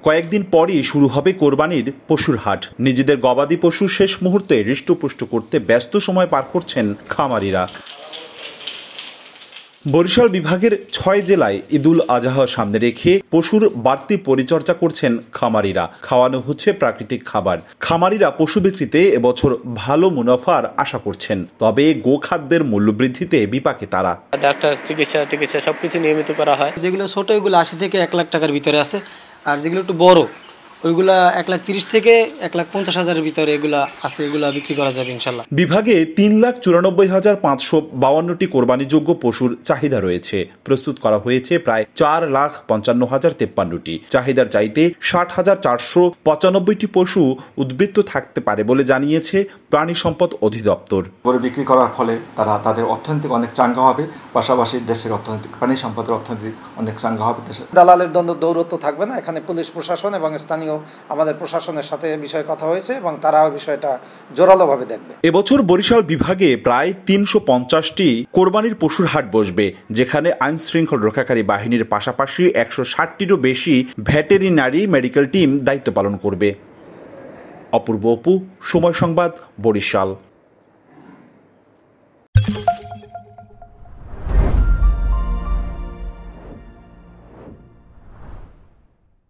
কয়েকদিন পরই শুরু হবে কোরবানির পশুর হাট। নিজেদের গবাদি পশু শেষ মুহূর্তে হৃষ্টপুষ্ট করতে ব্যস্ত সময় পার করছেন খামারিরা। বরিশাল বিভাগের ৬ জেলায় ঈদুল আজহা সামনে রেখে পশুর বাড়তি পরিচর্যা করছেন খামারিরা। খাওয়ানো হচ্ছে প্রাকৃতিক খাবার। খামারিরা পশু বিক্রিতে এবছর ভালো মুনাফার আশা করছেন, তবে গোখাদ্যের মূল্য বৃদ্ধিতে বিপাকে তারা। ডাক্তার চিকিৎসা সবকিছু নিয়মিত করা হয়। যেগুলো ছোট এগুলো ৮০ থেকে ১ লাখ টাকার ভিতরে আছে, আর যেগুলো একটু বড় ওইগুলা ১,৩০,০০০ থেকে ১,৫০,০০০-এর ভিতরে এগুলা আছে, এগুলা বিক্রি করা যাবে ইনশাল্লাহ। বিভাগে ৩,৯৪,৫৫২টি কোরবানিযোগ্য পশুর চাহিদা রয়েছে। প্রস্তুত করা হয়েছে প্রায় ৪,৫৫,০৫৩টি। চাহিদার চাইতে ৬০,৪৯৫টি পশু উদ্বৃত্ত থাকতে পারে বলে জানিয়েছে প্রাণী সম্পদ অধিদপ্তর। গরু বিক্রি করার ফলে তারা তাদের অর্থনৈতিক অনেক চাঙ্গা হবে, পাশাপাশি দেশের অর্থনৈতিক প্রাণী সম্পদের অর্থনৈতিক অনেক চাঙ্গা হবে। দালালের দ্বন্দ্ব দৌরত্ব থাকবে না। এখানে পুলিশ প্রশাসন এবং স্থানীয় আমাদের প্রশাসনের সাথে বিষয়ে কথা হয়েছে এবং তারা বিষয়টা জোরালোভাবে দেখবে। এবছর বরিশাল বিভাগে প্রায় ৩৫০টি কোরবানির পশুর হাট বসবে, যেখানে আইন শৃঙ্খলা রক্ষাকারী বাহিনীর পাশাপাশি ১৬০টিরও বেশি ভেটেরিনারি মেডিকেল টিম দায়িত্ব পালন করবে। অপূর্ব অপু, সময় সংবাদ, বরিশাল।